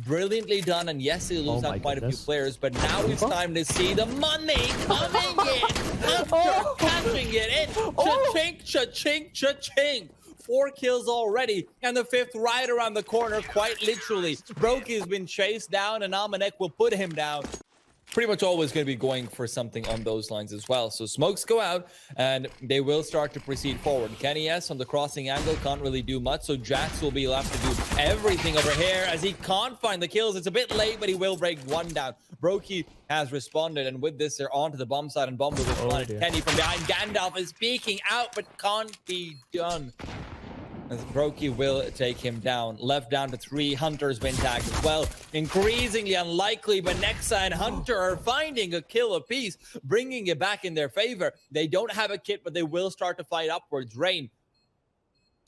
Brilliantly done, and yes, he loses out quite a few players, but now it's time to see the money coming in after catching it in. Cha-chink, cha-chink, cha-chink. 4 kills already, and the 5th right around the corner, quite literally. Broky's been chased down, and Amanek will put him down. Pretty much always going to be going for something on those lines as well. So smokes go out, and they will start to proceed forward. Kenny S on the crossing angle can't really do much, so Jax will be left to do everything over here as he can't find the kills. It's a bit late, but he will break one down. Brokey has responded, and with this, they're onto the bomb side, and bomb will respond. Kenny from behind. Gandalf is peeking out, but can't be done. As Brokey will take him down. Left down to 3. Hunter's been tagged as well. Increasingly unlikely, but Nexa and Hunter are finding a kill apiece, bringing it back in their favor. They don't have a kit, but they will start to fight upwards. Rain,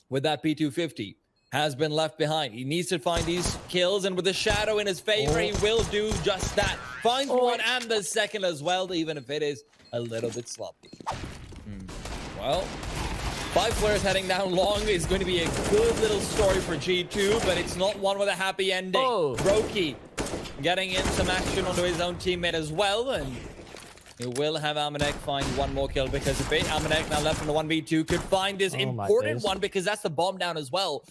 with that P250, has been left behind. He needs to find these kills, and with the shadow in his favor, he will do just that. Finds one and the second as well, even if it is a little bit sloppy. Well, 5 players heading down long is going to be a good little story for G2, but it's not one with a happy ending. Brokey getting in some action onto his own teammate as well, and he will have Amanek find one more kill because of it. Amanek now left in the 1v2 could find this important one because that's the bomb down as well.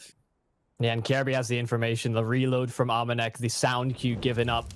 Yeah, and Kirby has the information, the reload from Amanek, the sound cue given up.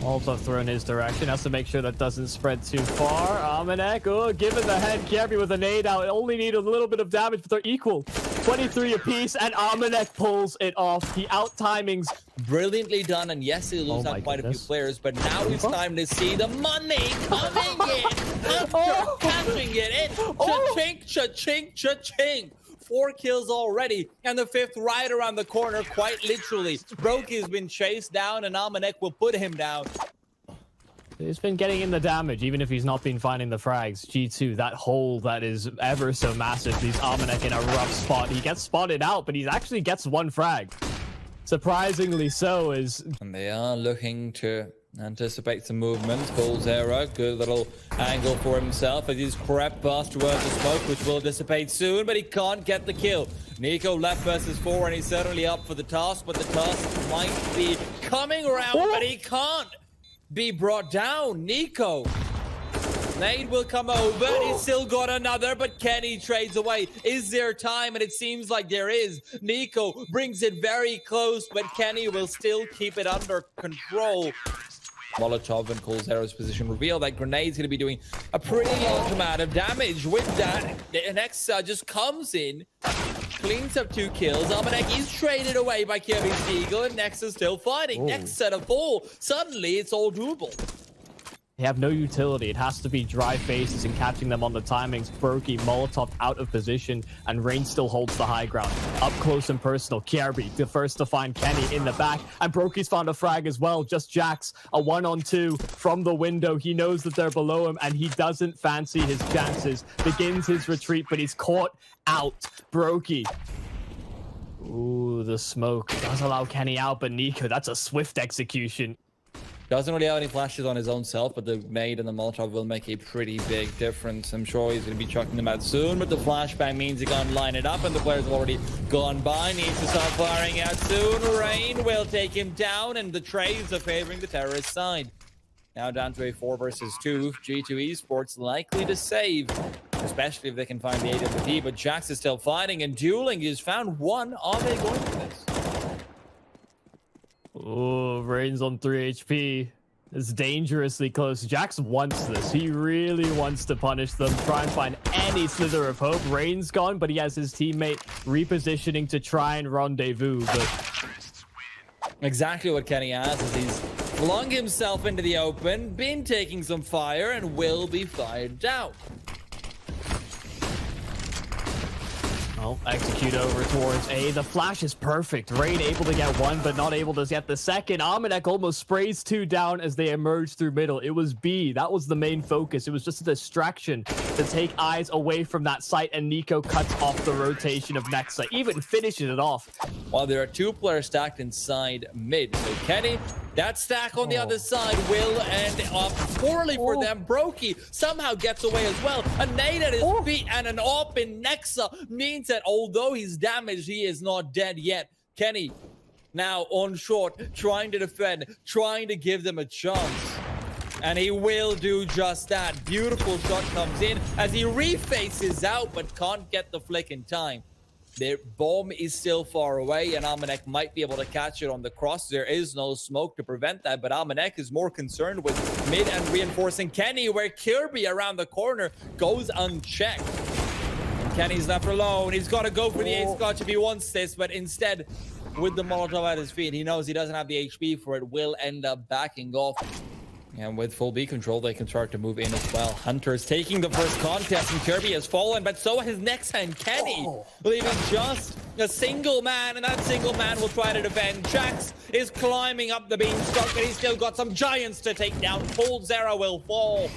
Also thrown his direction, has to make sure that doesn't spread too far. Amanek, given the head, Kirby with a nade out. Only need a little bit of damage, but they're equal. 23 apiece, and Amanek pulls it off. The out timings. Brilliantly done, and yes, he loses out quite a few players, but now it's time to see the money coming in after catching it in. Cha-chink, cha-chink, cha-chink. 4 kills already, and the 5th right around the corner, quite literally. Brokey's been chased down, and Amanek will put him down. He's been getting in the damage, even if he's not been finding the frags. G2, that hole that is ever so massive, leaves Amanek in a rough spot. He gets spotted out, but he actually gets 1 frag. Surprisingly so, and they are looking to anticipate some movement. coldzera, good little angle for himself as he's crept past towards the smoke, which will dissipate soon, but he can't get the kill. Nico left versus 4, and he's certainly up for the task, but the task might be coming around, but he can't be brought down. Nico, nade will come over, and he's still got another, but Kenny trades away. Is there time? And it seems like there is. Nico brings it very close, but Kenny will still keep it under control. Molotov and coldzera's position reveal that grenade's going to be doing a pretty large amount of damage. With that, the Nexa just comes in, cleans up 2 kills. Amanek is traded away by Kirby's Eagle, and Nexa's still fighting. Next set of 4. Suddenly, it's all doable. They have no utility. It has to be dry faces and catching them on the timings. Brokey, Molotov out of position, and Rain still holds the high ground. Up close and personal, Kirby, the first to find Kenny in the back, and Brokey's found a frag as well. Just Jax, a 1-on-2 from the window. He knows that they're below him, and he doesn't fancy his chances. Begins his retreat, but he's caught out. Brokey. Ooh, the smoke does allow Kenny out, but Nico, that's a swift execution. Doesn't really have any flashes on his own self, but the nade and the Molotov will make a pretty big difference. I'm sure he's going to be chucking them out soon, but the flashbang means he can't line it up, and the players have already gone by. Needs to start firing out soon. Rain will take him down, and the trades are favoring the terrorist side. Now down to a 4 versus 2. G2 Esports likely to save, especially if they can find the AWP, but Jax is still fighting, and dueling is found 1. Are they going for this? Oh, Rain's on 3 HP. It's dangerously close. Jax wants this. He really wants to punish them, try and find any slither of hope. Rain's gone, but he has his teammate repositioning to try and rendezvous. But exactly what Kenny has is he's flung himself into the open, been taking some fire, and will be fired down. Oh, execute over towards A. The flash is perfect. Rain able to get 1, but not able to get the second. Amanek almost sprays 2 down as they emerge through middle. It was B. That was the main focus. It was just a distraction to take eyes away from that site, and Nico cuts off the rotation of Nexa, even finishes it off. While there are 2 players stacked inside mid. So Kenny, that stack on the other side will end up poorly for them. Brokey somehow gets away as well. A nade at his feet and an AWP in Nexa means that although he's damaged, he is not dead yet. Kenny now on short, trying to defend, trying to give them a chance. And he will do just that. Beautiful shot comes in as he refaces out, but can't get the flick in time. Their bomb is still far away, and Amanek might be able to catch it on the cross. There is no smoke to prevent that, but Amanek is more concerned with mid and reinforcing Kenny, where Kirby around the corner goes unchecked. Kenny's left alone. He's got to go for the ace clutch if he wants this, but instead, with the Molotov at his feet, he knows he doesn't have the HP for it, will end up backing off. And with full B control, they can start to move in as well. Hunter's taking the first contest, and Kirby has fallen, but so has Nexan Kenny, leaving just a single man, and that single man will try to defend. Jax is climbing up the beanstalk, but he's still got some giants to take down. Cold Zera will fall,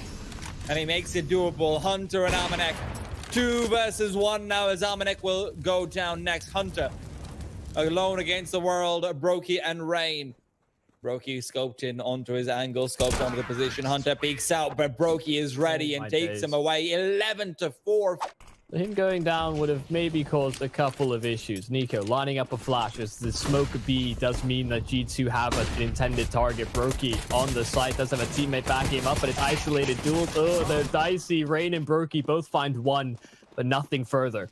and he makes it doable. Hunter and Amanek, 2 versus 1 now, as Amanek will go down next. Hunter alone against the world, Brokey and Rain. Brokey scoped in onto his angle, scoped onto the position. Hunter peeks out, but Brokey is ready and takes him away. 11-4. Him going down would have maybe caused a couple of issues. Nico lining up a flash as the smoke B does mean that G2 have an intended target. Brokey on the site does have a teammate backing him up, but it's isolated duel. Oh, they're dicey. Rain and Brokey both find one, but nothing further.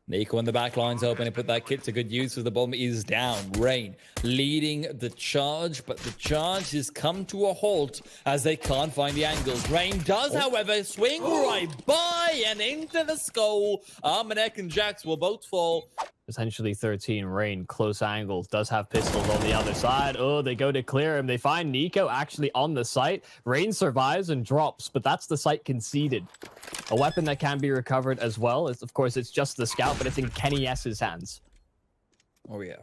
Nico in the back line's open and put that kit to good use as the bomb is down. Rain leading the charge, but the charge has come to a halt as they can't find the angles. Rain does, however, swing right by and into the skull. Amanek and Jax will both fall. Essentially 13. Rain, close angle, does have pistols on the other side. Oh, they go to clear him. They find Nico actually on the site. Rain survives and drops, but that's the site conceded. A weapon that can be recovered as well. Of course, it's just the scout, but it's in Kenny S's hands. Oh, yeah.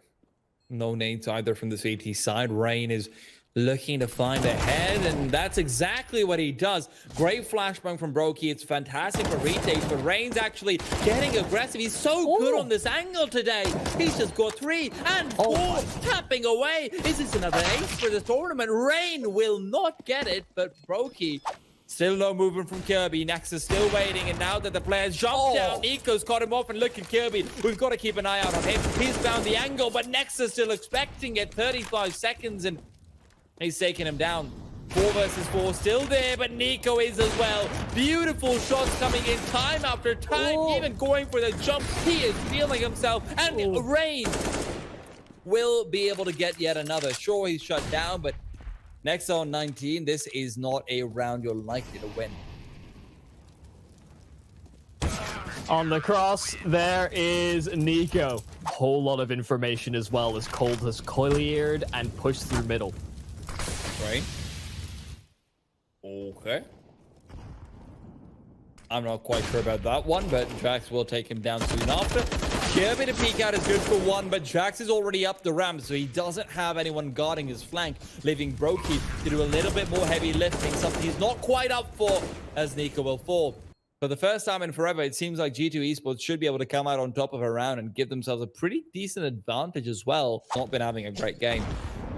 No nades either from the CT side. Rain is looking to find a head, and that's exactly what he does. Great flashbang from Brokey. It's fantastic for retakes, but Rain's actually getting aggressive. He's so good on this angle today. He's just got 3 and 4, tapping away. Is this another ace for the tournament? Rain will not get it, but Brokey, still no movement from Kirby. Nexus still waiting, and now that the players jump down, Nico's caught him off, and look at Kirby. We've got to keep an eye out on him. He's found the angle, but Nexus still expecting it. 35 seconds, and he's taking him down. 4 versus 4 still there, but Nico is as well. Beautiful shots coming in time after time, even going for the jump. He is feeling himself, and Rain will be able to get yet another. Sure, he's shut down, but next on 19, this is not a round you're likely to win. On the cross, there is Nico. Whole lot of information as well as Cold has cleared and pushed through middle. Right. Okay. I'm not quite sure about that one, but Jax will take him down soon after. Kirby to peek out is good for 1, but Jax is already up the ramp, so he doesn't have anyone guarding his flank, leaving Brokey to do a little bit more heavy lifting, something he's not quite up for, as Nico will fall. For the first time in forever, it seems like G2 Esports should be able to come out on top of a round and give themselves a pretty decent advantage as well. Not been having a great game.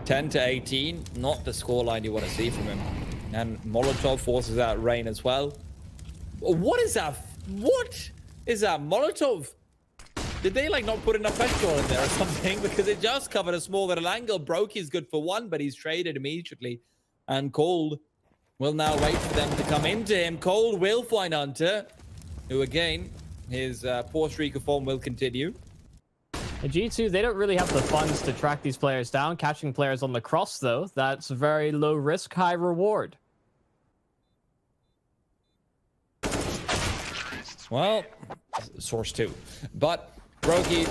10-18, not the scoreline you want to see from him. And Molotov forces out Rain as well. What is that? What is that? Molotov? Did they like not put enough petrol in there or something? Because it just covered a small little angle. Brokey's good for 1, but he's traded immediately. And Cold will now wait for them to come into him. Cold will find Hunter, who again, his poor streak of form will continue. G2, they don't really have the funds to track these players down. Catching players on the cross, though, that's very low risk, high reward. Well, Source 2. But Brokey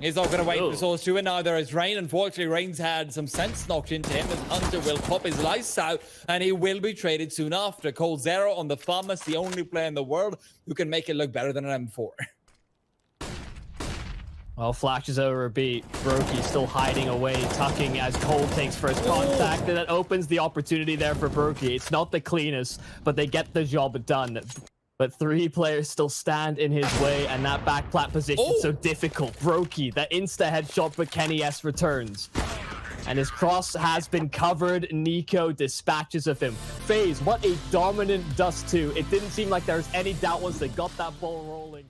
is not going to wait for Source 2, and neither is Rain. Unfortunately, Rain's had some sense knocked into him, as Hunter will pop his lights out, and he will be traded soon after. Cold Zero on the Farmers, the only player in the world who can make it look better than an M4. Well, flashes over a beat. Brokey still hiding away, tucking as Cold takes first contact, and that opens the opportunity there for Brokey. It's not the cleanest, but they get the job done. But 3 players still stand in his way, and that back plat position so difficult. Brokey, that insta headshot, but Kenny S returns. And his cross has been covered. Nico dispatches of him. FaZe, what a dominant Dust 2. It didn't seem like there was any doubt once they got that ball rolling.